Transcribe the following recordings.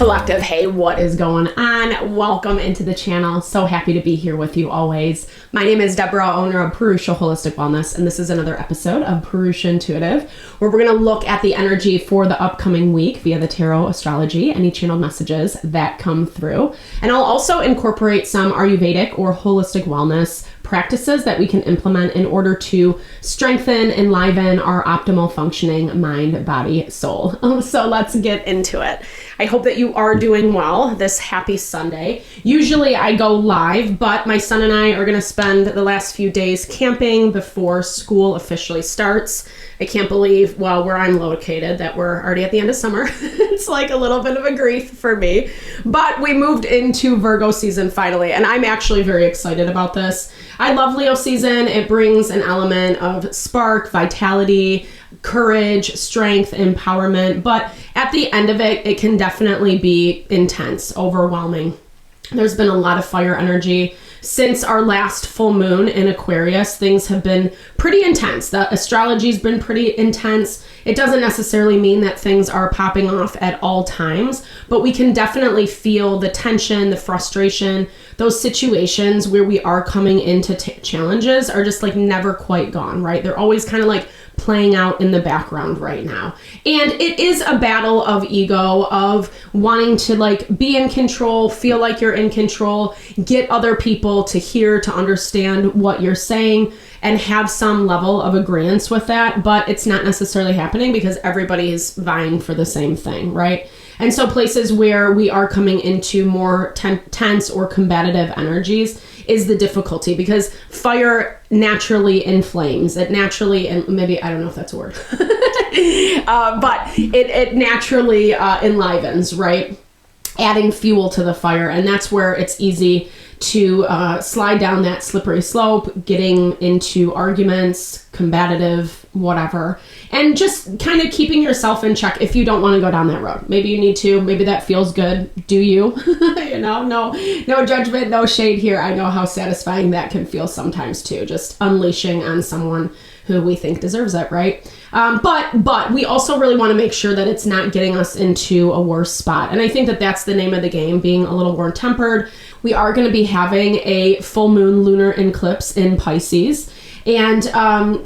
Collective. Hey, what is going on? Welcome into the channel. So happy to be here with you always. My name is Deborah, owner of Purusha Holistic Wellness, and this is another episode of Purusha Intuitive, where we're going to look at the energy for the upcoming week via the tarot, astrology, any channeled messages that come through. And I'll also incorporate some Ayurvedic or holistic wellness practices that we can implement in order to strengthen, enliven our optimal functioning mind, body, soul. So let's get into it. I hope that you are doing well this happy Sunday. Usually I go live, but my son and I are going to spend the last few days camping before school officially starts. I can't believe, well, where I'm located, that we're already at the end of summer. It's like a little bit of a grief for me. But we moved into Virgo season finally, and I'm actually very excited about this. I love Leo season. It brings an element of spark, vitality, courage, strength, empowerment. But at the end of it, it can definitely be intense, overwhelming. There's been a lot of fire energy. Since our last full moon in Aquarius, things have been pretty intense. The astrology's been pretty intense. It doesn't necessarily mean that things are popping off at all times, but we can definitely feel the tension, the frustration. Those situations where we are coming into challenges are just like never quite gone, right? They're always kind of like playing out in the background right now. And it is a battle of ego, of wanting to like be in control, feel like you're in control, get other people to hear, to understand what you're saying, and have some level of agreement with that. But it's not necessarily happening because everybody is vying for the same thing, right? And so places where we are coming into more tense or combative energies is the difficulty, because fire naturally inflames. It naturally, and maybe, I don't know if that's a word, but it naturally enlivens, right? Adding fuel to the fire. And that's where it's easy to slide down that slippery slope, getting into arguments, combative, whatever, and just kind of keeping yourself in check if you don't want to go down that road. Maybe you need to, maybe that feels good. Do you? You know, no judgment, no shade here. I know how satisfying that can feel sometimes too, just unleashing on someone who we think deserves it, right? But we also really want to make sure that it's not getting us into a worse spot. And I think that that's the name of the game, being a little more tempered. We are going to be having a full moon lunar eclipse in Pisces. And on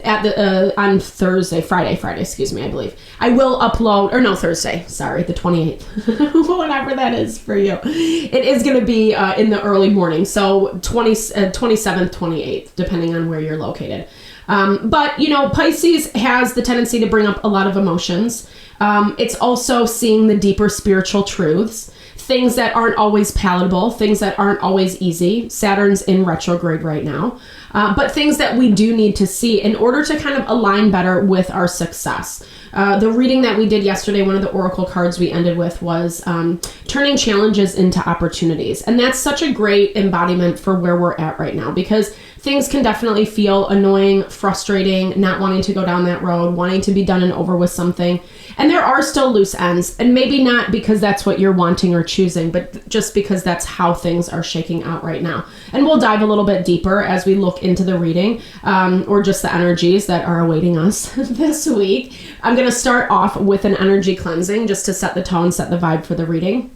Friday, I believe. I will upload, or no, Thursday, sorry, the 28th, whatever that is for you. It is going to be in the early morning, so 27th, 28th, depending on where you're located. But, you know, Pisces has the tendency to bring up a lot of emotions. It's also seeing the deeper spiritual truths, things that aren't always palatable, things that aren't always easy. Saturn's in retrograde right now. But things that we do need to see in order to kind of align better with our success. The reading that we did yesterday, one of the oracle cards we ended with was turning challenges into opportunities. And that's such a great embodiment for where we're at right now, because things can definitely feel annoying, frustrating, not wanting to go down that road, wanting to be done and over with something. And there are still loose ends, and maybe not because that's what you're wanting or choosing, but just because that's how things are shaking out right now. And we'll dive a little bit deeper as we look into the reading, or just the energies that are awaiting us this week. I'm going to start off with an energy cleansing just to set the tone, set the vibe for the reading.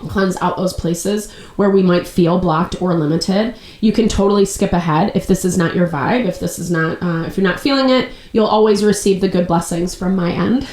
Cleanse out those places where we might feel blocked or limited. You can totally skip ahead if this is not your vibe. If this is not, if you're not feeling it, you'll always receive the good blessings from my end.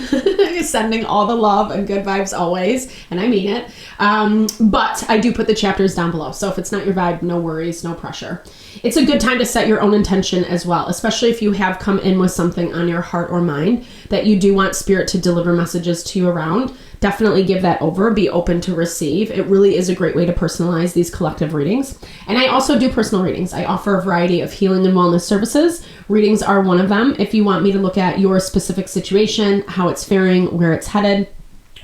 Sending all the love and good vibes always, and I mean it. But I do put the chapters down below. So if it's not your vibe, no worries, no pressure. It's a good time to set your own intention as well, especially if you have come in with something on your heart or mind that you do want spirit to deliver messages to you around. Definitely give that over. Be open to receive. It really is a great way to personalize these collective readings. And I also do personal readings. I offer a variety of healing and wellness services. Readings are one of them. If you want me to look at your specific situation, how it's faring, where it's headed,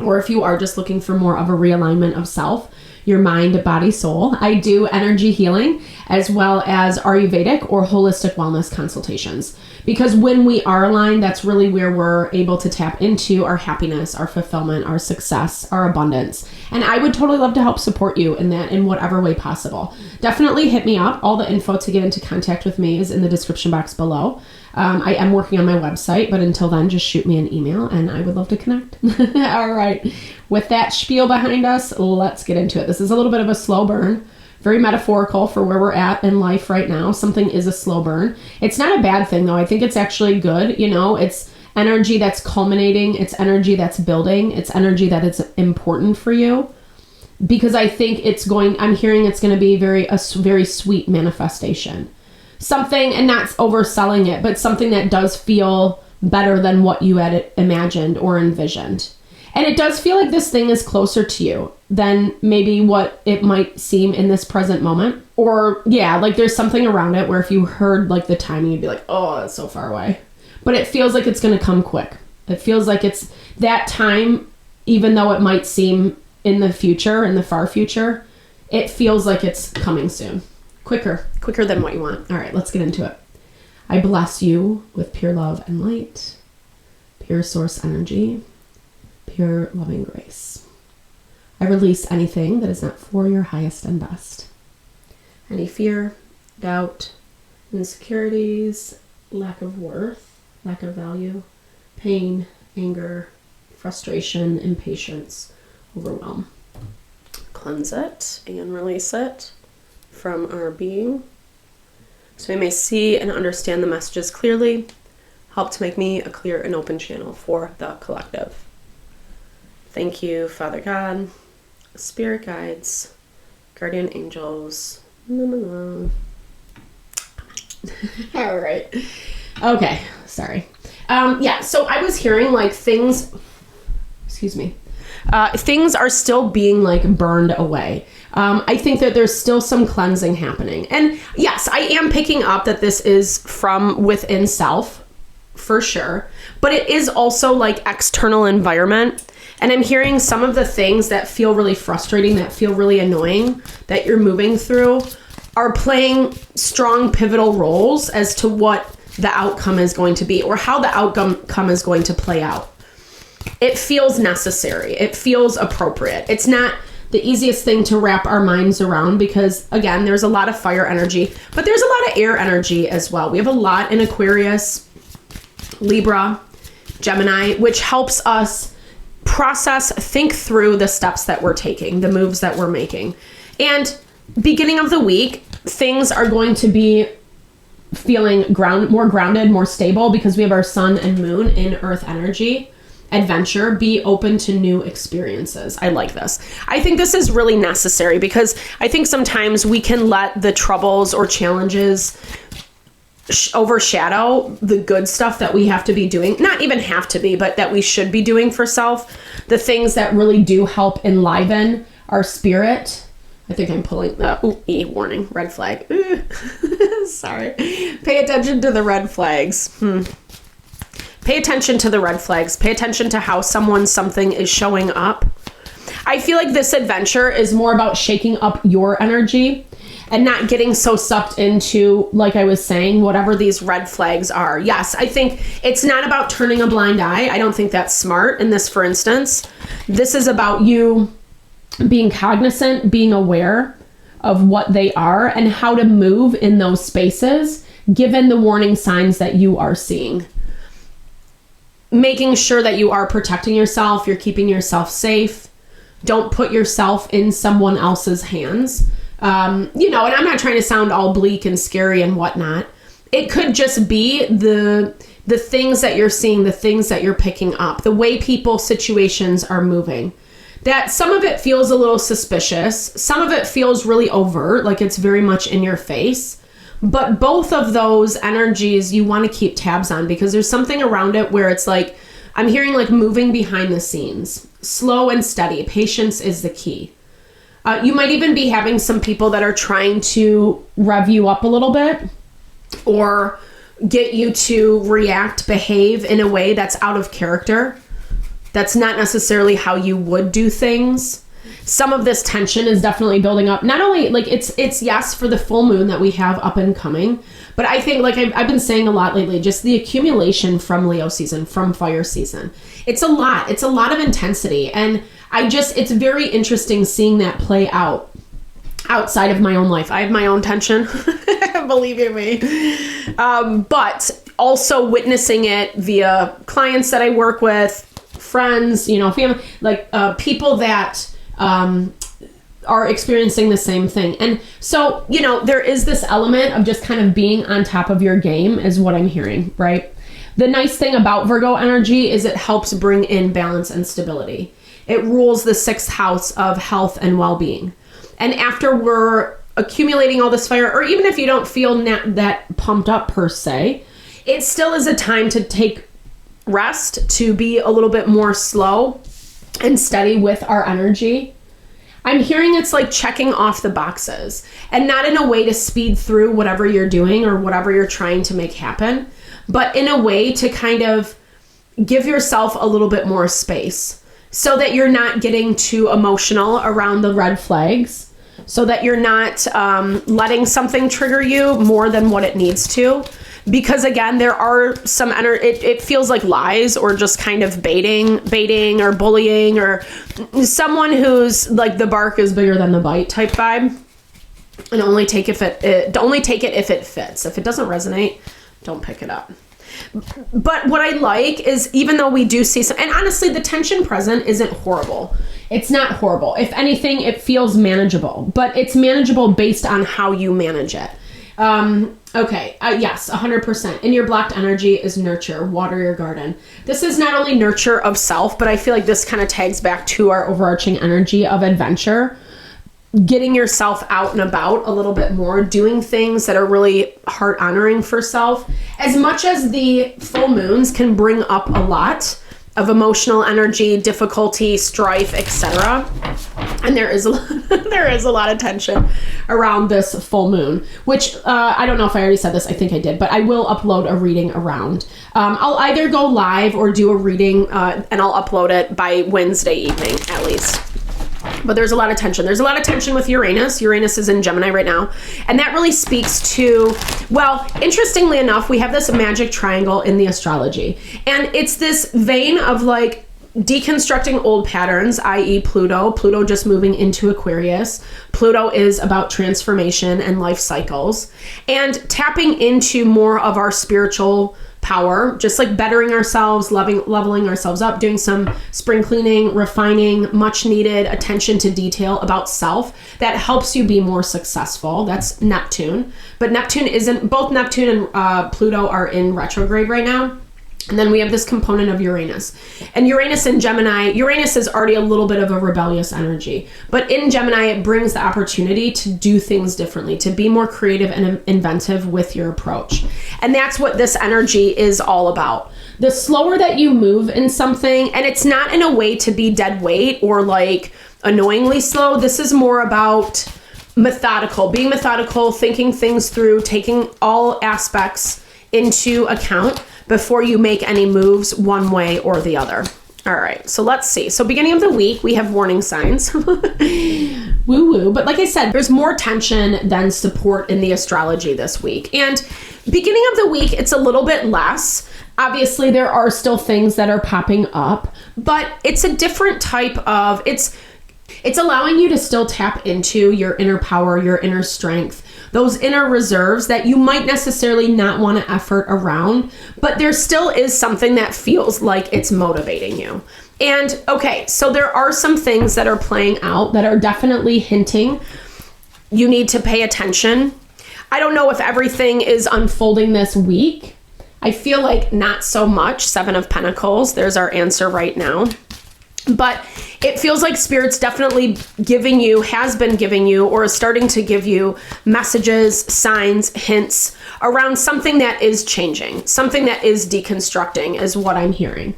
or if you are just looking for more of a realignment of self, your mind, body, soul, I do energy healing as well as Ayurvedic or holistic wellness consultations. Because when we are aligned, that's really where we're able to tap into our happiness, our fulfillment, our success, our abundance. And I would totally love to help support you in that in whatever way possible. Definitely hit me up. All the info to get into contact with me is in the description box below. I am working on my website, but until then, just shoot me an email and I would love to connect. All right. With that spiel behind us, let's get into it. This is a little bit of a slow burn, very metaphorical for where we're at in life right now. Something is a slow burn. It's not a bad thing, though. I think it's actually good. You know, it's energy that's culminating. It's energy that's building. It's energy that is important for you. Because I think I'm hearing it's going to be a very sweet manifestation. Something, and not overselling it, but something that does feel better than what you had imagined or envisioned. And it does feel like this thing is closer to you than maybe what it might seem in this present moment. Or, yeah, like there's something around it where if you heard like the timing, you'd be like, oh, that's so far away. But it feels like it's going to come quick. It feels like it's that time, even though it might seem in the future, in the far future, it feels like it's coming soon. Quicker than what you want. All right, let's get into it. I bless you with pure love and light, pure source energy, pure loving grace. I release anything that is not for your highest and best. Any fear, doubt, insecurities, lack of worth, lack of value, pain, anger, frustration, impatience, overwhelm. Cleanse it and release it from our being so we may see and understand the messages clearly. Help to make me a clear and open channel for the collective. Thank you, Father God, spirit guides, guardian angels. All right. Okay. Sorry. So I was hearing like things are still being like burned away. I think that there's still some cleansing happening. And yes, I am picking up that this is from within self for sure, but it is also like external environment. And I'm hearing some of the things that feel really frustrating, that feel really annoying, that you're moving through are playing strong pivotal roles as to what the outcome is going to be or how the outcome is going to play out. It feels necessary. It feels appropriate. It's not the easiest thing to wrap our minds around because, again, there's a lot of fire energy, but there's a lot of air energy as well. We have a lot in Aquarius, Libra, Gemini, which helps us process, think through the steps that we're taking, the moves that we're making. And beginning of the week, things are going to be feeling more grounded, more stable because we have our sun and moon in earth energy. Adventure, be open to new experiences. I like this. I think this is really necessary because I think sometimes we can let the troubles or challenges overshadow the good stuff that we have to be doing. Not even have to be, but that we should be doing for self. The things that really do help enliven our spirit. I think I'm pulling warning, red flag. Sorry. Pay attention to the red flags. Pay attention to the red flags. Pay attention to how something is showing up. I feel like this adventure is more about shaking up your energy and not getting so sucked into, like I was saying, whatever these red flags are. Yes, I think it's not about turning a blind eye. I don't think that's smart in this, for instance. This is about you being cognizant, being aware of what they are and how to move in those spaces, given the warning signs that you are seeing. Making sure that you are protecting yourself, you're keeping yourself safe. Don't put yourself in someone else's hands. And I'm not trying to sound all bleak and scary and whatnot. It could just be the things that you're seeing, the things that you're picking up, the way situations are moving. That some of it feels a little suspicious. Some of it feels really overt, like it's very much in your face. But both of those energies you want to keep tabs on because there's something around it where it's like, I'm hearing like moving behind the scenes, slow and steady. Patience is the key. You might even be having some people that are trying to rev you up a little bit or get you to behave in a way that's out of character. That's not necessarily how you would do things. Some of this tension is definitely building up. Not only like it's yes for the full moon that we have up and coming, but I think like I've been saying a lot lately, just the accumulation from Leo season, from fire season. It's a lot. It's a lot of intensity. And it's very interesting seeing that play out outside of my own life. I have my own tension, believe you me. But also witnessing it via clients that I work with, friends, family, like people that are experiencing the same thing. And so, there is this element of just kind of being on top of your game is what I'm hearing, right? The nice thing about Virgo energy is it helps bring in balance and stability. It rules the 6th house of health and well-being. And after we're accumulating all this fire, or even if you don't feel that pumped up per se, it still is a time to take rest, to be a little bit more slow and steady with our energy. I'm hearing it's like checking off the boxes, and not in a way to speed through whatever you're doing or whatever you're trying to make happen, but in a way to kind of give yourself a little bit more space so that you're not getting too emotional around the red flags, so that you're not letting something trigger you more than what it needs to. Because again, there are some it feels like lies or just kind of baiting or bullying, or someone who's like the bark is bigger than the bite type vibe. And only take it if it fits. If it doesn't resonate, don't pick it up. But what I like is, even though we do see some, and honestly, the tension present isn't horrible. It's not horrible. If anything, it feels manageable, but it's manageable based on how you manage it. Okay. Yes, 100%. And your blocked energy is nurture, water your garden. This is not only nurture of self, but I feel like this kind of tags back to our overarching energy of adventure. Getting yourself out and about a little bit more, doing things that are really heart honoring for self. As much as the full moons can bring up a lot of emotional energy, difficulty, strife, etc. And there is a lot of tension around this full moon, which I don't know if I already said this. I think I did, but I will upload a reading around. I'll either go live or do a reading, and I'll upload it by Wednesday evening at least. But there's a lot of tension. There's a lot of tension with Uranus. Uranus is in Gemini right now. And that really speaks to, well, interestingly enough, we have this magic triangle in the astrology. And it's this vein of like deconstructing old patterns, i.e. Pluto just moving into Aquarius. Pluto is about transformation and life cycles. And tapping into more of our spiritual power, just like bettering ourselves, leveling ourselves up, doing some spring cleaning, refining, much needed attention to detail about self that helps you be more successful. That's Neptune. But both Neptune and Pluto are in retrograde right now. And then we have this component of Uranus. And Uranus in Gemini, Uranus is already a little bit of a rebellious energy. But in Gemini, it brings the opportunity to do things differently, to be more creative and inventive with your approach. And that's what this energy is all about. The slower that you move in something, and it's not in a way to be dead weight or like annoyingly slow. This is more about being methodical, thinking things through, taking all aspects into account before you make any moves one way or the other. All right, so let's see. So beginning of the week, we have warning signs. Woo-woo. But like I said, there's more tension than support in the astrology this week. And beginning of the week, it's a little bit less. Obviously, there are still things that are popping up, but it's a different type of, it's allowing you to still tap into your inner power, your inner strength, those inner reserves that you might necessarily not want to effort around, but there still is something that feels like it's motivating you. And okay, so there are some things that are playing out that are definitely hinting you need to pay attention. I don't know if everything is unfolding this week. I feel like not so much. 7 of Pentacles, there's our answer right now. But it feels like Spirit's definitely has been giving you, or is starting to give you messages, signs, hints around something that is changing, something that is deconstructing is what I'm hearing.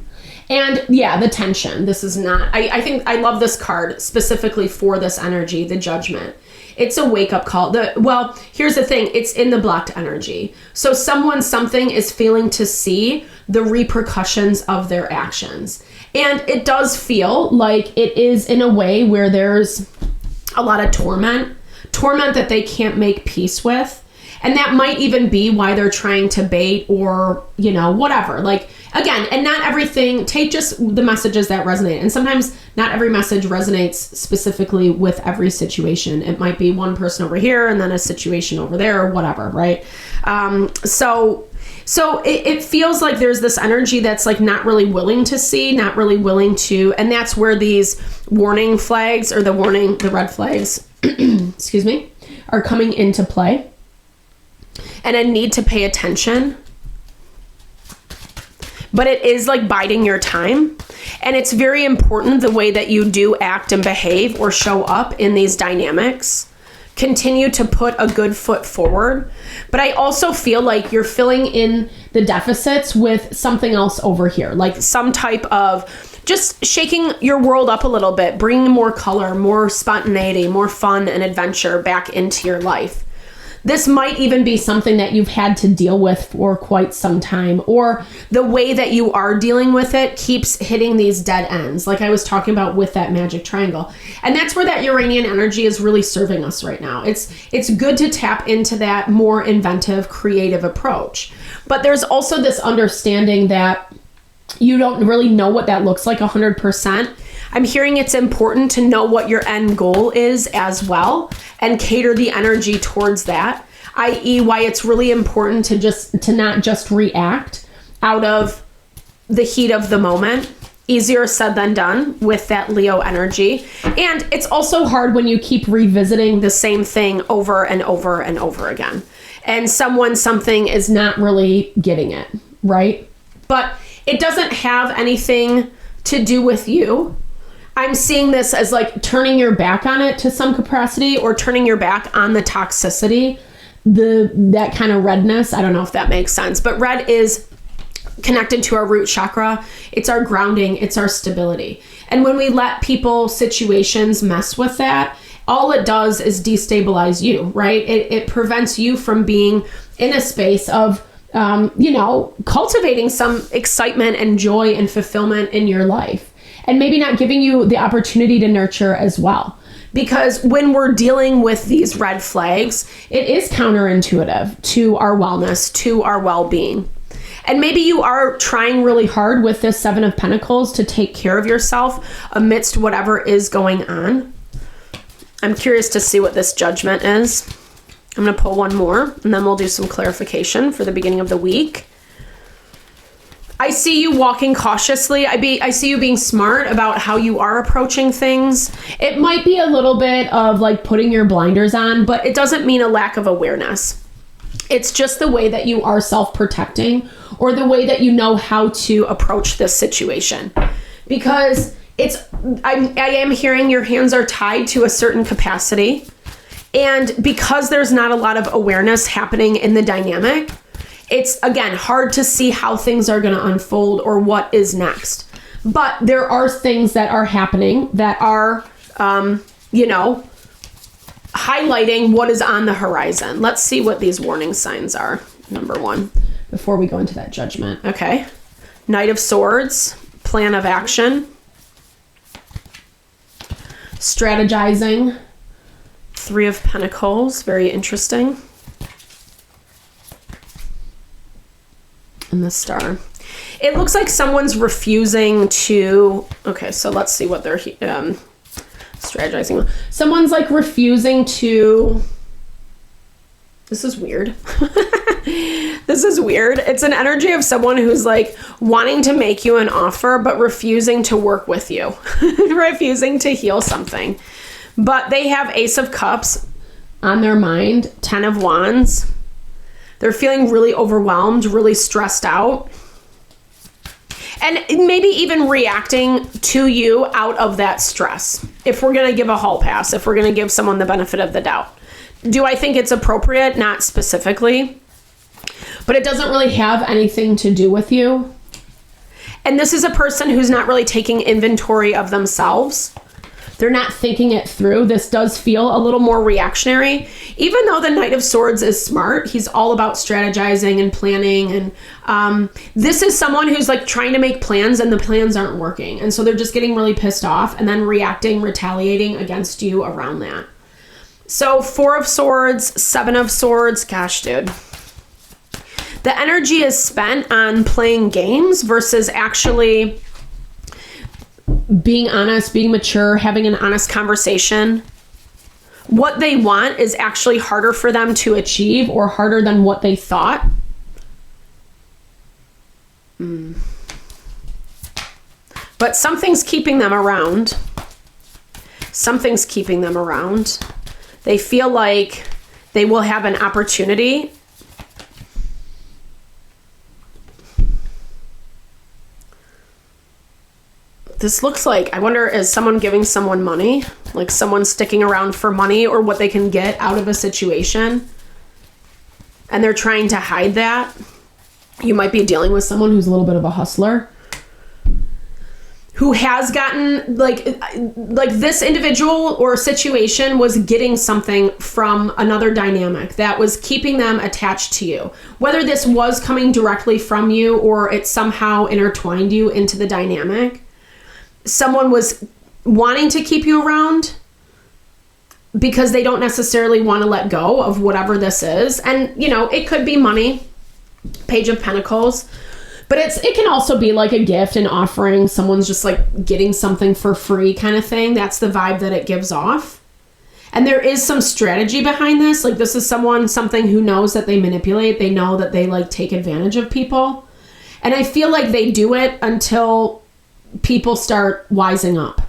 And yeah, the tension. This is not, I think I love this card specifically for this energy, the Judgment. It's a wake-up call. Well, here's the thing. It's in the blocked energy. So something is failing to see the repercussions of their actions. And it does feel like it is in a way where there's a lot of torment that they can't make peace with. And that might even be why they're trying to bait or, whatever. Like, again, and not everything, take just the messages that resonate. And sometimes not every message resonates specifically with every situation. It might be one person over here and then a situation over there or whatever, right? So So it feels like there's this energy that's like not really willing to see, not really willing to, and that's where these warning flags or the red flags, excuse me, are coming into play. And a need to pay attention. But it is like biding your time. And it's very important the way that you do act and behave or show up in these dynamics. Continue to put a good foot forward. But I also feel like you're filling in the deficits with something else over here, like some type of just shaking your world up a little bit, bringing more color, more spontaneity, more fun and adventure back into your life. This might even be something that you've had to deal with for quite some time, or the way that you are dealing with it keeps hitting these dead ends, like I was talking about with that magic triangle. And that's where that Uranian energy is really serving us right now. It's good to tap into that more inventive, creative approach. But there's also this understanding that you don't really know what that looks like 100%. I'm hearing it's important to know what your end goal is as well and cater the energy towards that, i.e. why it's really important to not just react out of the heat of the moment. Easier said than done with that Leo energy. And it's also hard when you keep revisiting the same thing over and over and over again. And something is not really getting it, right? But it doesn't have anything to do with you. I'm seeing this as like turning your back on it to some capacity, or turning your back on the toxicity, that kind of redness. I don't know if that makes sense, but red is connected to our root chakra. It's our grounding. It's our stability. And when we let people, situations mess with that, all it does is destabilize you, right? It prevents you from being in a space of, cultivating some excitement and joy and fulfillment in your life. And maybe not giving you the opportunity to nurture as well. Because when we're dealing with these red flags, it is counterintuitive to our wellness, to our well-being. And maybe you are trying really hard with this Seven of Pentacles to take care of yourself amidst whatever is going on. I'm curious to see what this Judgment is. I'm going to pull one more, and then we'll do some clarification for the beginning of the week. I see you walking cautiously. I see you being smart about how you are approaching things. It might be a little bit of like putting your blinders on, but it doesn't mean a lack of awareness. It's just the way that you are self-protecting, or the way that you know how to approach this situation. Because I am hearing your hands are tied to a certain capacity. And because there's not a lot of awareness happening in the dynamic, it's, again, hard to see how things are going to unfold or what is next. But there are things that are happening that are, highlighting what is on the horizon. Let's see what these warning signs are. Number one, before we go into that Judgment. Okay. Knight of Swords, plan of action, strategizing, Three of Pentacles, very interesting. And the Star. It looks like someone's refusing to... Okay, so let's see what they're strategizing. Someone's like refusing to... This is weird. This is weird. It's an energy of someone who's like wanting to make you an offer, but refusing to work with you. Refusing to heal something. But they have Ace of Cups on their mind, 10 of Wands. They're feeling really overwhelmed, really stressed out. And maybe even reacting to you out of that stress. If we're going to give a hall pass, if we're going to give someone the benefit of the doubt. Do I think it's appropriate? Not specifically. But it doesn't really have anything to do with you. And this is a person who's not really taking inventory of themselves. They're not thinking it through. This does feel a little more reactionary. Even though the Knight of Swords is smart, he's all about strategizing and planning. And this is someone who's like trying to make plans and the plans aren't working. And so they're just getting really pissed off and then reacting, retaliating against you around that. So 4 of Swords, 7 of Swords. Gosh, dude. The energy is spent on playing games versus actually being honest, being mature, having an honest conversation. What they want is actually harder for them to achieve or harder than what they thought. But something's keeping them around. Something's keeping them around. They feel like they will have an opportunity. This looks like, I wonder, is someone giving someone money? Like someone sticking around for money or what they can get out of a situation? And they're trying to hide that. You might be dealing with someone who's a little bit of a hustler, who has gotten, like this individual or situation was getting something from another dynamic that was keeping them attached to you. Whether this was coming directly from you or it somehow intertwined you into the dynamic, someone was wanting to keep you around because they don't necessarily want to let go of whatever this is. And, you know, it could be money, Page of Pentacles. But it can also be like a gift, an offering. Someone's just like getting something for free kind of thing. That's the vibe that it gives off. And there is some strategy behind this. Like this is something who knows that they manipulate. They know that they like take advantage of people. And I feel like they do it until people start wising up.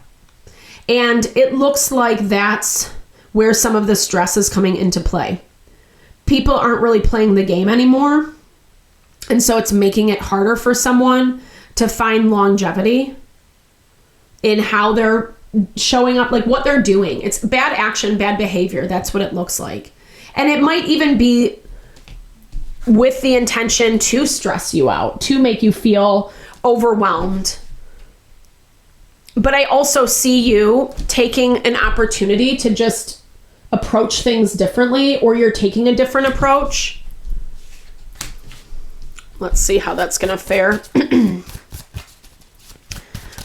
And it looks like that's where some of the stress is coming into play. People aren't really playing the game anymore. And so it's making it harder for someone to find longevity in how they're showing up, like what they're doing. It's bad action, bad behavior. That's what it looks like. And it might even be with the intention to stress you out, to make you feel overwhelmed. But I also see you taking an opportunity to just approach things differently, or you're taking a different approach. Let's see how that's going to fare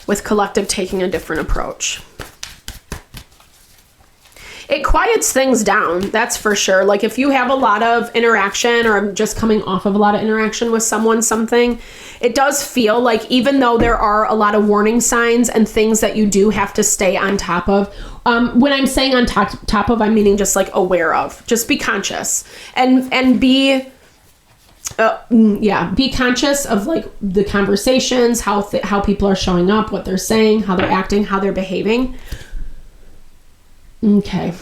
with collective taking a different approach. It quiets things down, that's for sure. Like if you have a lot of interaction or just coming off of a lot of interaction with something, it does feel like even though there are a lot of warning signs and things that you do have to stay on top of, when I'm saying on top of, I'm meaning just like aware of. Just be conscious and be... be conscious of like the conversations, how people are showing up, what they're saying, how they're acting, how they're behaving. Okay.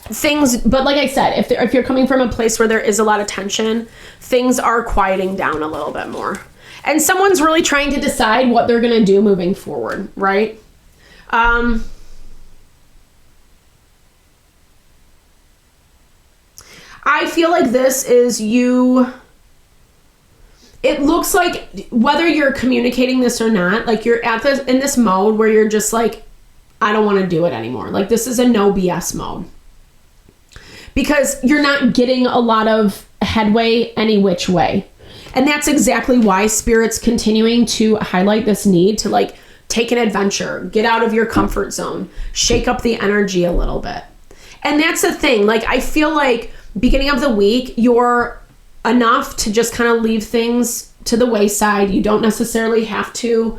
Things, but like I said, if you're coming from a place where there is a lot of tension, things are quieting down a little bit more. And someone's really trying to decide what they're going to do moving forward, right? I feel like this is you. It looks like whether you're communicating this or not, like you're in this mode where you're just like, I don't want to do it anymore. Like this is a no BS mode. Because you're not getting a lot of headway any which way. And that's exactly why Spirit's continuing to highlight this need to like take an adventure, get out of your comfort zone, shake up the energy a little bit. And that's the thing. Like I feel like beginning of the week, you're enough to just kind of leave things to the wayside. You don't necessarily have to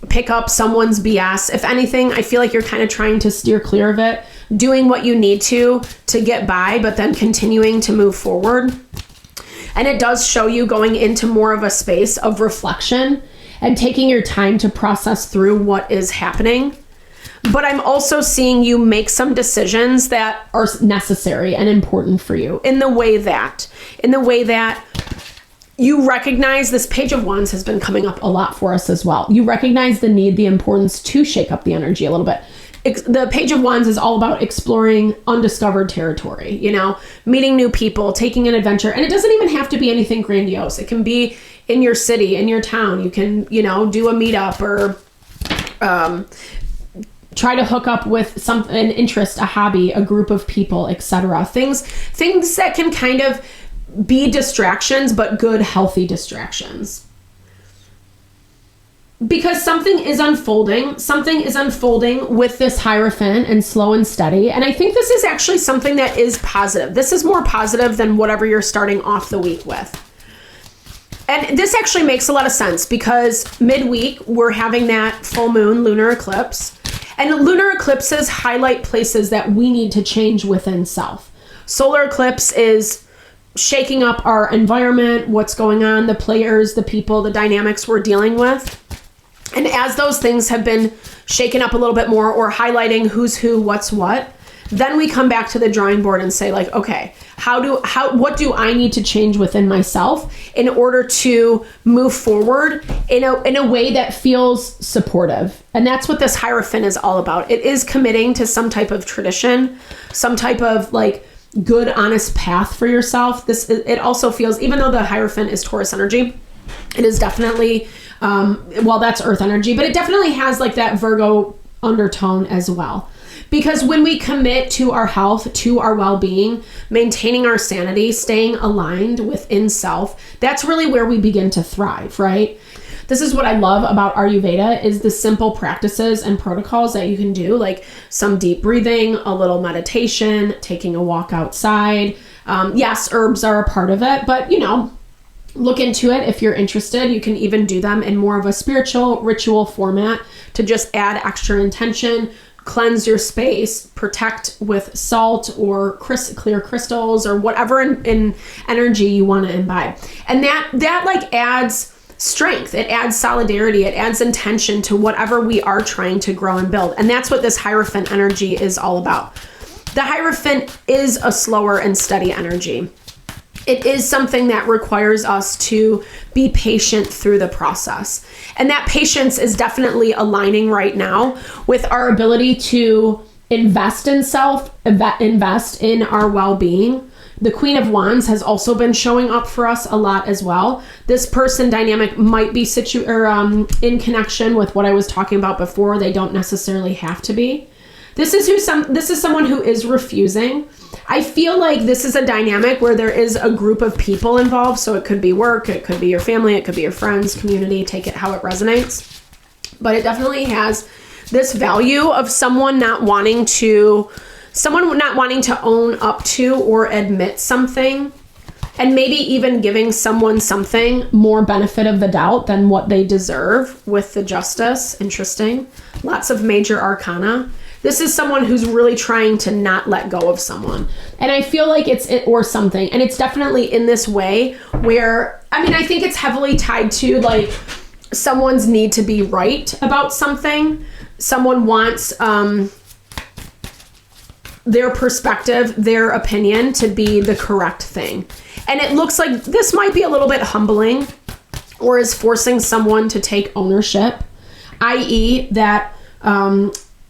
pick up someone's BS. If anything, I feel like you're kind of trying to steer clear of it, doing what you need to get by, but then continuing to move forward. And it does show you going into more of a space of reflection and taking your time to process through what is happening. But I'm also seeing you make some decisions that are necessary and important for you in the way that you recognize this Page of Wands has been coming up a lot for us as well. You recognize the need, the importance to shake up the energy a little bit. The Page of Wands is all about exploring undiscovered territory, you know, meeting new people, taking an adventure. And it doesn't even have to be anything grandiose. It can be in your city, in your town. You can, you know, do a meetup or try to hook up with an interest, a hobby, a group of people, etc. Things that can kind of be distractions, but good, healthy distractions. Because something is unfolding with this Hierophant and slow and steady. And I think this is actually something that is positive. This is more positive than whatever you're starting off the week with. And this actually makes a lot of sense because midweek we're having that full moon lunar eclipse. And lunar eclipses highlight places that we need to change within self. Solar eclipse is shaking up our environment, what's going on, the players, the people, the dynamics we're dealing with. And as those things have been shaken up a little bit more or highlighting who's who, what's what, then we come back to the drawing board and say like, okay, what do I need to change within myself in order to move forward in a way that feels supportive? And that's what this Hierophant is all about. It is committing to some type of tradition, some type of like good, honest path for yourself. It also feels, even though the Hierophant is Taurus energy, it is definitely, that's Earth energy, but it definitely has like that Virgo undertone as well. Because when we commit to our health, to our well-being, maintaining our sanity, staying aligned within self, that's really where we begin to thrive, right? This is what I love about Ayurveda is the simple practices and protocols that you can do, like some deep breathing, a little meditation, taking a walk outside. Yes, herbs are a part of it, but look into it if you're interested. You can even do them in more of a spiritual ritual format to just add extra intention, cleanse your space, protect with salt or clear crystals or whatever in energy you want to imbibe. And that like adds strength, it adds solidarity, it adds intention to whatever we are trying to grow and build. And that's what this Hierophant energy is all about. The Hierophant is a slower and steady energy. It is something that requires us to be patient through the process. And that patience is definitely aligning right now with our ability to invest in self, invest in our well-being. The Queen of Wands has also been showing up for us a lot as well. This person dynamic might be in connection with what I was talking about before. They don't necessarily have to be. This is someone who is refusing. I feel like this is a dynamic where there is a group of people involved. So it could be work, it could be your family, it could be your friends, community, take it how it resonates. But it definitely has this value of someone not wanting to own up to or admit something, and maybe even giving someone something more benefit of the doubt than what they deserve with the Justice. Interesting. Lots of major arcana. This is someone who's really trying to not let go of someone. And I feel like it's it or something. And it's definitely in this way where, I think it's heavily tied to like someone's need to be right about something. Someone wants their perspective, their opinion to be the correct thing. And it looks like this might be a little bit humbling or is forcing someone to take ownership, i.e. that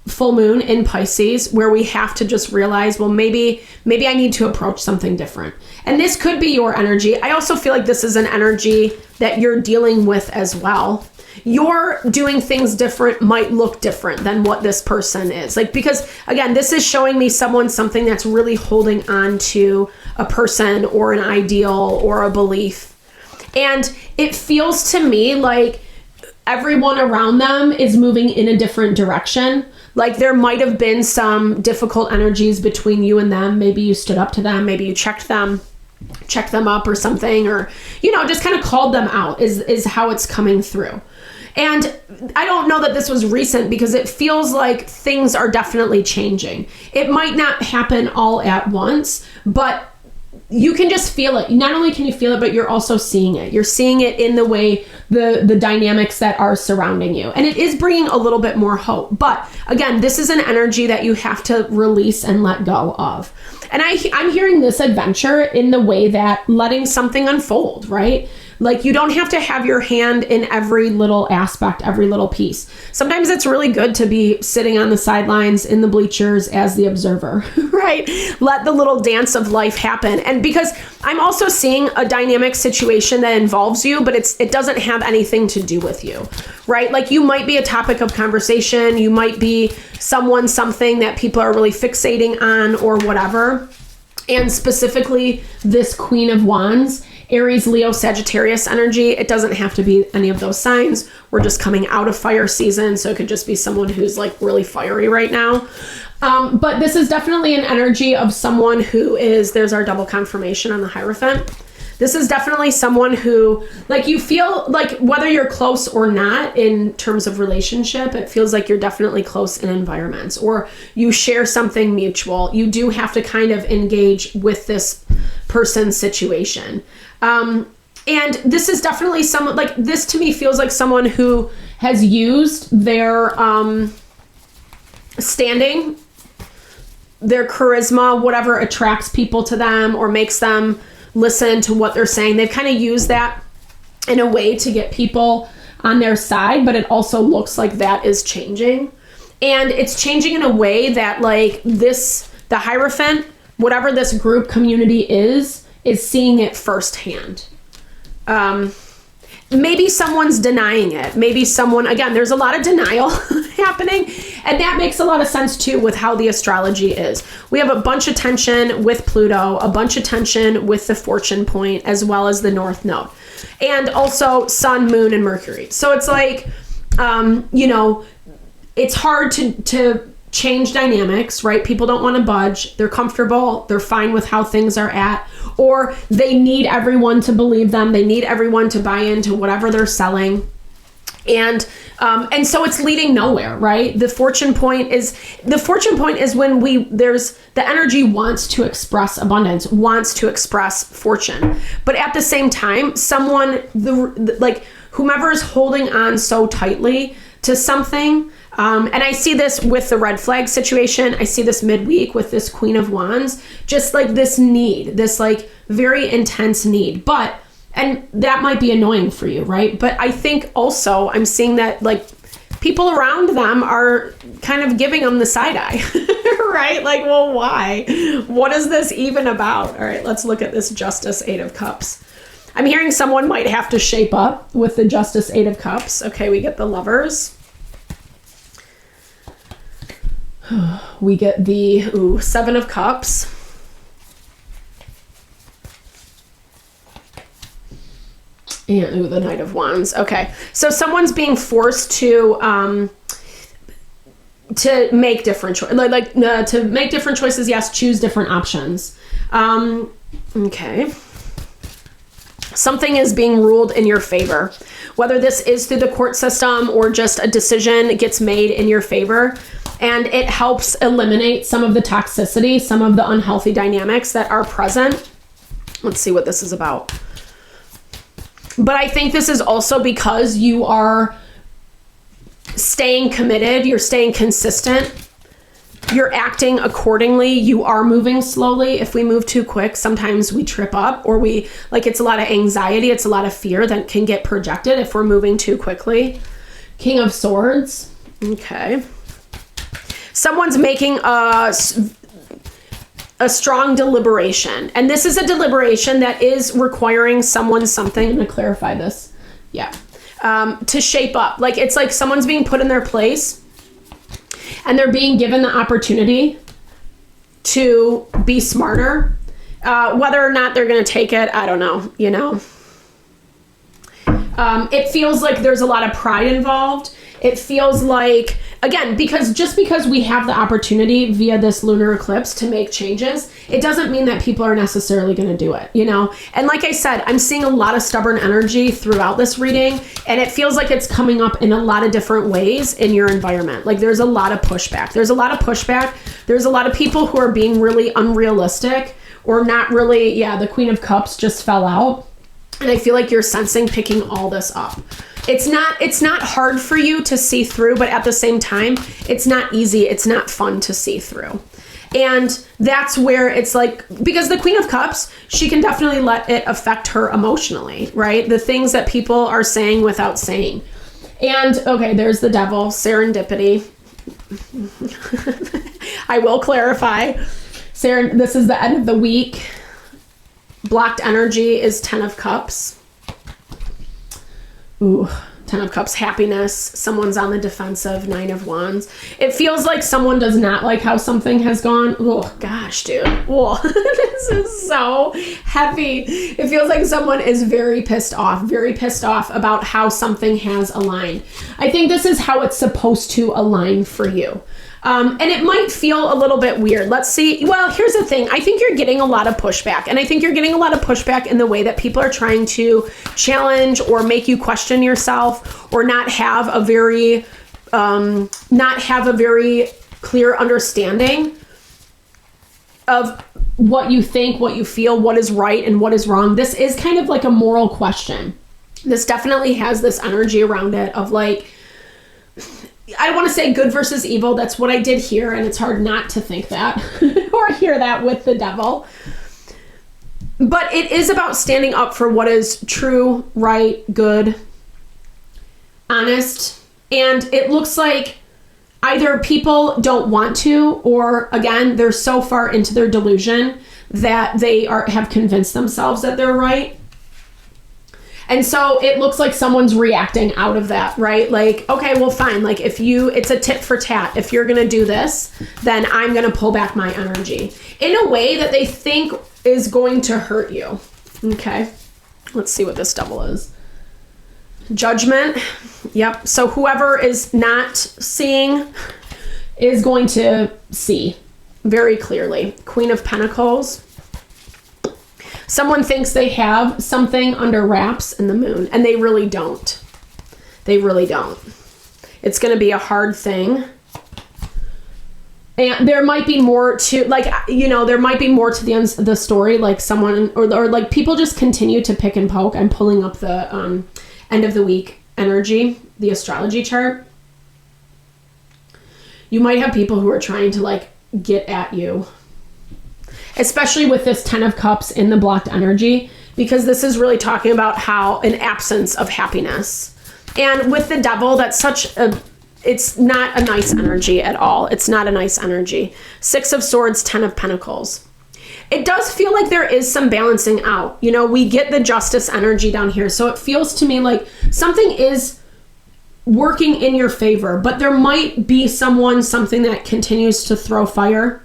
full moon in Pisces, where we have to just realize, well, maybe I need to approach something different. And this could be your energy. I also feel like this is an energy that you're dealing with as well. You're doing things different might look different than what this person is. Like, because again, this is showing me something that's really holding on to a person or an ideal or a belief. And it feels to me like everyone around them is moving in a different direction. Like there might have been some difficult energies between you and them. Maybe you stood up to them. Maybe you checked them up or something, or, just kind of called them out is how it's coming through. And I don't know that this was recent because it feels like things are definitely changing. It might not happen all at once, but you can just feel it. Not only can you feel it, but you're also seeing it. You're seeing it in the way the dynamics that are surrounding you. And it is bringing a little bit more hope. But again, this is an energy that you have to release and let go of. And I'm hearing this adventure in the way that letting something unfold, right? Like you don't have to have your hand in every little aspect, every little piece. Sometimes it's really good to be sitting on the sidelines in the bleachers as the observer, right? Let the little dance of life happen. And because I'm also seeing a dynamic situation that involves you, but it doesn't have anything to do with you, right? Like you might be a topic of conversation. You might be something that people are really fixating on or whatever. And specifically this Queen of Wands, Aries, Leo, Sagittarius energy. It doesn't have to be any of those signs. We're just coming out of fire season. So it could just be someone who's like really fiery right now. But this is definitely an energy of someone who is, there's our double confirmation on the Hierophant. This is definitely someone who, like, you feel like whether you're close or not in terms of relationship, it feels like you're definitely close in environments, or you share something mutual. You do have to kind of engage with this person's situation. And this is definitely someone, like, this to me feels like someone who has used their standing, their charisma, whatever attracts people to them or makes them listen to what they're saying. They've kind of used that in a way to get people on their side, but it also looks like that is changing. And it's changing in a way that, like, the Hierophant, whatever this group community is seeing it firsthand. Maybe someone's denying it. Maybe someone, again, there's a lot of denial happening, and that makes a lot of sense too with how the astrology is. We have a bunch of tension with Pluto, a bunch of tension with the fortune point, as well as the North Node, and also Sun, Moon, and Mercury. So it's like, it's hard to change dynamics, right? People don't want to budge. They're comfortable. They're fine with how things are at, or they need everyone to believe them. They need everyone to buy into whatever they're selling. And so it's leading nowhere, right? The fortune point is when the energy wants to express abundance, wants to express fortune. But at the same time, whomever is holding on so tightly to something, and I see this with the red flag situation. I see this midweek with this Queen of Wands, just like this need, this like very intense need. And that might be annoying for you, right? But I think also I'm seeing that, like, people around them are kind of giving them the side eye, right? Like, well, why? What is this even about? All right, let's look at this Justice, Eight of Cups. I'm hearing someone might have to shape up with the Justice, Eight of Cups. Okay, we get the Lovers. We get the Seven of Cups. And the Knight of Wands. Okay, so someone's being forced to make different choices, to make different choices. Yes, choose different options. Okay. Something is being ruled in your favor, whether this is through the court system or just a decision gets made in your favor, and it helps eliminate some of the toxicity, some of the unhealthy dynamics that are present. Let's see what this is about. But I think this is also because you are staying committed, you're staying consistent, you're acting accordingly, you are moving slowly. If we move too quick, sometimes we trip up, or it's a lot of anxiety, it's a lot of fear that can get projected if we're moving too quickly. King of Swords. Okay. Someone's making a strong deliberation. And this is a deliberation that is requiring someone something. I'm going to clarify this. Yeah. To shape up. Like, it's like someone's being put in their place and they're being given the opportunity to be smarter. Whether or not they're going to take it, I don't know, it feels like there's a lot of pride involved. It feels like, again, because we have the opportunity via this lunar eclipse to make changes, it doesn't mean that people are necessarily going to do it, And like I said, I'm seeing a lot of stubborn energy throughout this reading, and it feels like it's coming up in a lot of different ways in your environment. Like, there's a lot of pushback. There's a lot of people who are being really unrealistic or not really. Yeah, the Queen of Cups just fell out. And I feel like you're sensing picking all this up. It's not hard for you to see through, but at the same time, it's not easy. It's not fun to see through. And that's where it's like, because the Queen of Cups, she can definitely let it affect her emotionally, right? The things that people are saying without saying. And okay, there's the Devil, serendipity. I will clarify. This is the end of the week. Blocked energy is 10 of Cups. Ooh, 10 of Cups, happiness. Someone's on the defensive, 9 of Wands. It feels like someone does not like how something has gone. Oh, gosh, dude. Whoa, this is so heavy. It feels like someone is very pissed off about how something has aligned. I think this is how it's supposed to align for you. And it might feel a little bit weird. Let's see. Well, here's the thing. I think you're getting a lot of pushback. And I think you're getting a lot of pushback in the way that people are trying to challenge or make you question yourself, or not have a very clear understanding of what you think, what you feel, what is right and what is wrong. This is kind of like a moral question. This definitely has this energy around it of like, I want to say good versus evil. That's what I did here. And it's hard not to think that or hear that with the devil. But it is about standing up for what is true, right, good, honest. And it looks like either people don't want to, or again, they're so far into their delusion that they have convinced themselves that they're right. And so it looks like someone's reacting out of that, right? Like, okay, well, fine. Like it's a tit for tat. If you're going to do this, then I'm going to pull back my energy in a way that they think is going to hurt you. Okay. Let's see what this devil is. Judgment. Yep. So whoever is not seeing is going to see very clearly. Queen of Pentacles. Someone thinks they have something under wraps in the Moon, and they really don't. They really don't. It's going to be a hard thing. And there might be more to, like, you know, there might be more to the story, like someone, or like people just continue to pick and poke. I'm pulling up the end of the week energy, the astrology chart. You might have people who are trying to like get at you, especially with this 10 of Cups in the blocked energy, because this is really talking about how an absence of happiness. And with the devil, that's it's not a nice energy at all. It's not a nice energy. 6 of Swords, 10 of Pentacles. It does feel like there is some balancing out. You know, we get the justice energy down here. So it feels to me like something is working in your favor, but there might be something that continues to throw fire,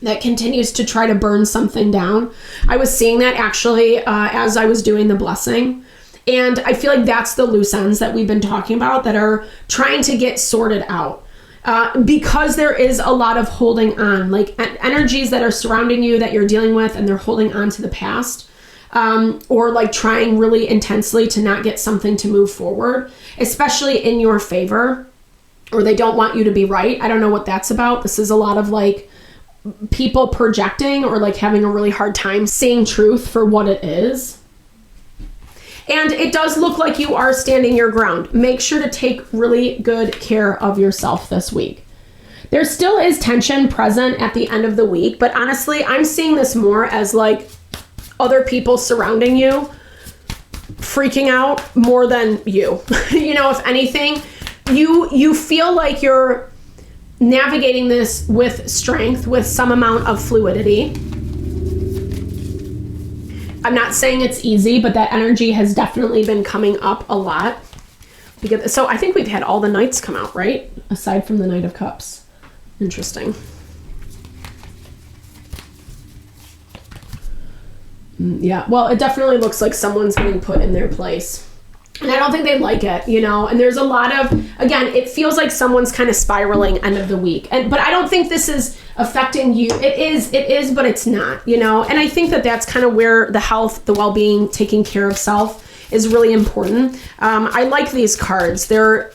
that continues to try to burn something down. I was seeing that actually as I was doing the blessing. And I feel like that's the loose ends that we've been talking about that are trying to get sorted out. Because there is a lot of holding on, like energies that are surrounding you that you're dealing with, and they're holding on to the past, or like trying really intensely to not get something to move forward, especially in your favor, or they don't want you to be right. I don't know what that's about. This is a lot of like people projecting or like having a really hard time seeing truth for what it is. And it does look like you are standing your ground. Make sure to take really good care of yourself this week. There still is tension present at the end of the week, but honestly, I'm seeing this more as like other people surrounding you freaking out more than you. You know, if anything, you feel like you're navigating this with strength, with some amount of fluidity. I'm not saying it's easy, but that energy has definitely been coming up a lot. So I think we've had all the Knights come out, right? Aside from the Knight of Cups. Interesting. Yeah, well, it definitely looks like someone's being put in their place. And I don't think they like it, you know, and there's a lot of, again, it feels like someone's kind of spiraling end of the week. But I don't think this is affecting you. It is, but it's not, you know, and I think that that's kind of where the health, the well-being, taking care of self is really important. I like these cards. They're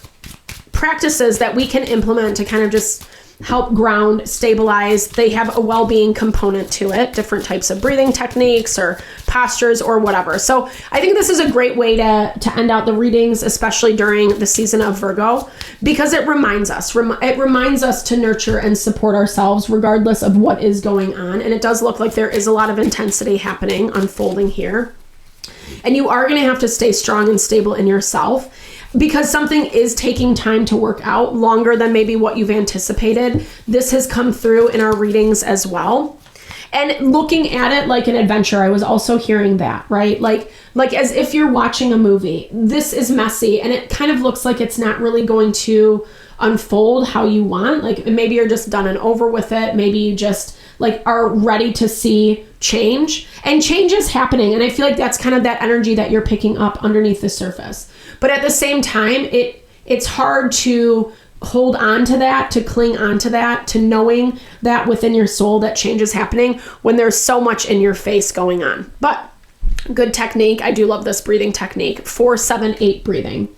practices that we can implement to kind of just help ground, stabilize. They have a well-being component to it, different types of breathing techniques or postures or whatever. So I think this is a great way to end out the readings, especially during the season of Virgo, because it reminds us to nurture and support ourselves regardless of what is going on. And it does look like there is a lot of intensity happening, unfolding here. And you are going to have to stay strong and stable in yourself, because something is taking time to work out, longer than maybe what you've anticipated. This has come through in our readings as well. And looking at it like an adventure, I was also hearing that, right? Like as if you're watching a movie. This is messy, and it kind of looks like it's not really going to unfold how you want. Like maybe you're just done and over with it. Maybe you just like are ready to see change, and change is happening. And I feel like that's kind of that energy that you're picking up underneath the surface. But at the same time, it's hard to hold on to that, to cling on to that, to knowing that within your soul that change is happening when there's so much in your face going on. But good technique. I do love this breathing technique. 4-7-8 breathing.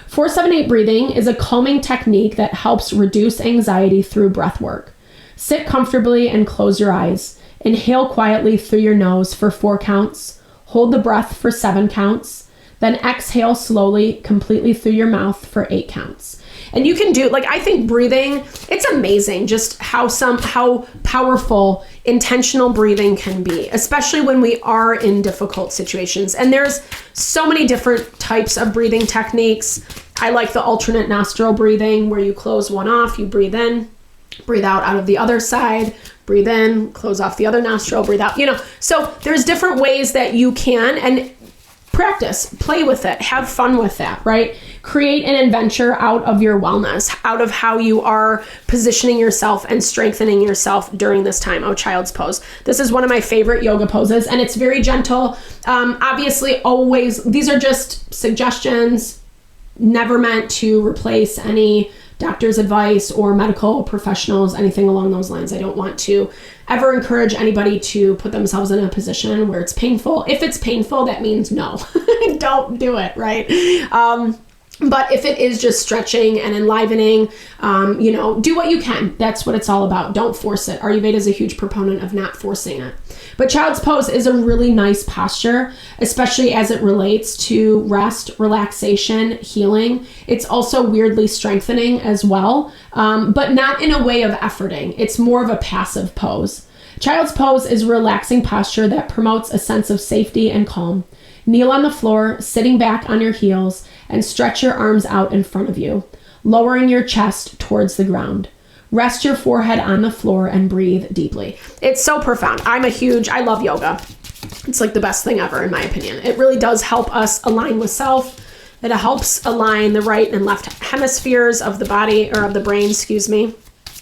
4-7-8 breathing is a calming technique that helps reduce anxiety through breath work. Sit comfortably and close your eyes. Inhale quietly through your nose for 4 counts. Hold the breath for 7 counts. Then exhale slowly, completely through your mouth for 8 counts. And you can do, like, I think breathing, it's amazing just how powerful intentional breathing can be, especially when we are in difficult situations. And there's so many different types of breathing techniques. I like the alternate nostril breathing, where you close one off, you breathe in, breathe out of the other side, breathe in, close off the other nostril, breathe out, So there's different ways that you can, and practice, play with it, have fun with that, right? Create an adventure out of your wellness, out of how you are positioning yourself and strengthening yourself during this time. Oh, child's pose. This is one of my favorite yoga poses, and it's very gentle. Obviously, always, these are just suggestions, never meant to replace any doctor's advice or medical professionals, anything along those lines. I don't want to ever encourage anybody to put themselves in a position where it's painful. If it's painful, that means no, don't do it, right? But if it is just stretching and enlivening, do what you can. That's what it's all about. Don't force it. Ayurveda is a huge proponent of not forcing it. But child's pose is a really nice posture, especially as it relates to rest, relaxation, healing. It's also weirdly strengthening as well, but not in a way of efforting. It's more of a passive pose. Child's pose is a relaxing posture that promotes a sense of safety and calm. Kneel on the floor, sitting back on your heels, and stretch your arms out in front of you, lowering your chest towards the ground. Rest your forehead on the floor and breathe deeply. It's so profound. I love yoga. It's like the best thing ever, in my opinion. It really does help us align with self. It helps align the right and left hemispheres of the body, or of the brain,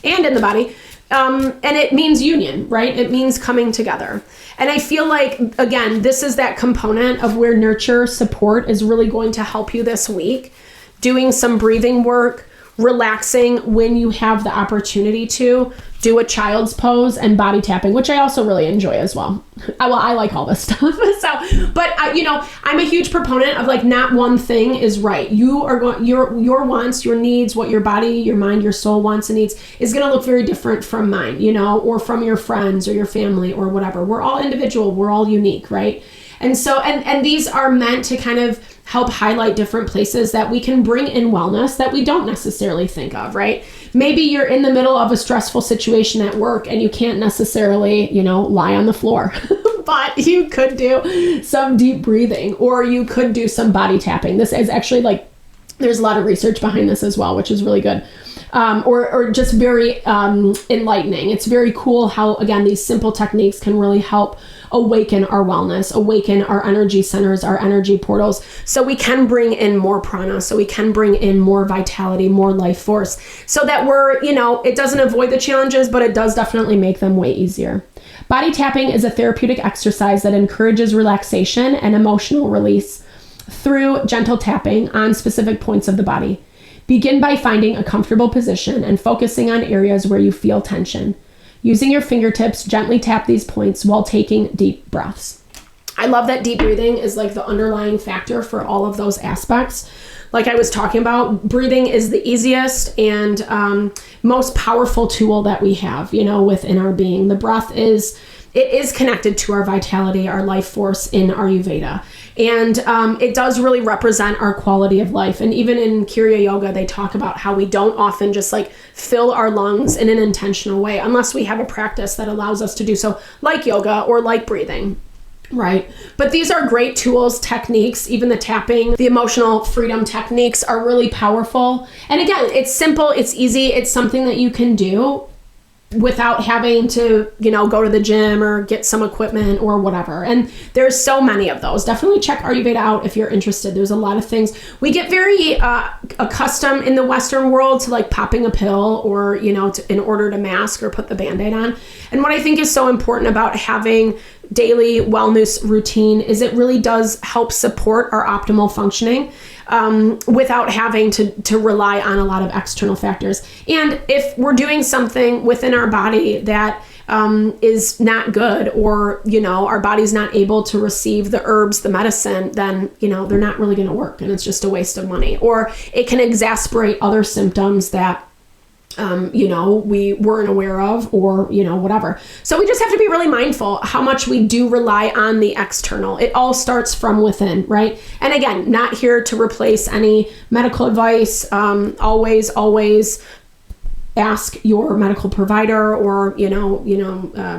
and in the body. And it means union, right? It means coming together. And I feel like, again, this is that component of where nurture support is really going to help you this week. Doing some breathing work, relaxing when you have the opportunity to, do a child's pose, and body tapping, which I also really enjoy as well. I like all this stuff. I'm a huge proponent of, like, not one thing is right. You are going, your wants, your needs, what your body, your mind, your soul wants and needs is going to look very different from mine, or from your friends or your family or whatever. We're all individual. We're all unique, right? And so, and these are meant to kind of help highlight different places that we can bring in wellness that we don't necessarily think of, right? Maybe you're in the middle of a stressful situation at work and you can't necessarily, lie on the floor, but you could do some deep breathing, or you could do some body tapping. This is actually, there's a lot of research behind this as well, which is really good. Or just very enlightening. It's very cool how, again, these simple techniques can really help awaken our wellness, awaken our energy centers, our energy portals, so we can bring in more prana, so we can bring in more vitality, more life force, so that we're, it doesn't avoid the challenges, but it does definitely make them way easier. Body tapping is a therapeutic exercise that encourages relaxation and emotional release through gentle tapping on specific points of the body. Begin by finding a comfortable position and focusing on areas where you feel tension. Using your fingertips, gently tap these points while taking deep breaths. I love that deep breathing is like the underlying factor for all of those aspects. Like I was talking about, breathing is the easiest and most powerful tool that we have, within our being. The breath is connected to our vitality, our life force in Ayurveda. And it does really represent our quality of life. And even in Kriya Yoga, they talk about how we don't often just fill our lungs in an intentional way unless we have a practice that allows us to do so, like yoga or like breathing. Right. But these are great tools, techniques, even the tapping, the emotional freedom techniques are really powerful. And again, it's simple, it's easy, it's something that you can do without having to, go to the gym or get some equipment or whatever. And there's so many of those. Definitely check Ayurveda out if you're interested. There's a lot of things. We get very accustomed in the Western world to popping a pill or, in order to mask or put the Band-Aid on. And what I think is so important about having daily wellness routine is it really does help support our optimal functioning without having to rely on a lot of external factors. And if we're doing something within our body that is not good, or, our body's not able to receive the herbs, the medicine, then, they're not really going to work, and it's just a waste of money. Or it can exacerbate other symptoms that we weren't aware of, or, whatever. So we just have to be really mindful how much we do rely on the external. It all starts from within, right? And again, not here to replace any medical advice. Always ask your medical provider, or,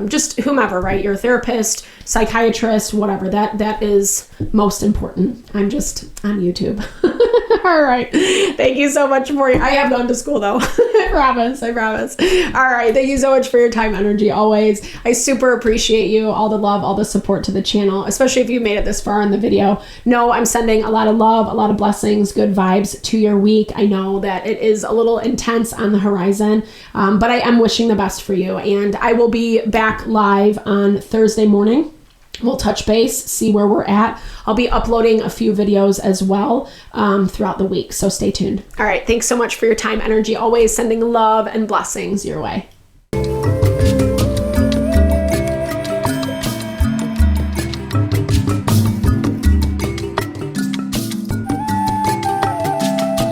just whomever, right? Your therapist, psychiatrist, whatever. That is most important. I'm just on YouTube. All right. Thank you so much I have gone to school though. I promise. All right. Thank you so much for your time, energy, always. I super appreciate you, all the love, all the support to the channel, especially if you made it this far in the video. No, I'm sending a lot of love, a lot of blessings, good vibes to your week. I know that it is a little intense on the horizon, but I am wishing the best for you. And I will be back live on Thursday morning. We'll touch base, see where we're at. I'll be uploading a few videos as well throughout the week, so stay tuned. All right, thanks so much for your time, energy, always sending love and blessings your way.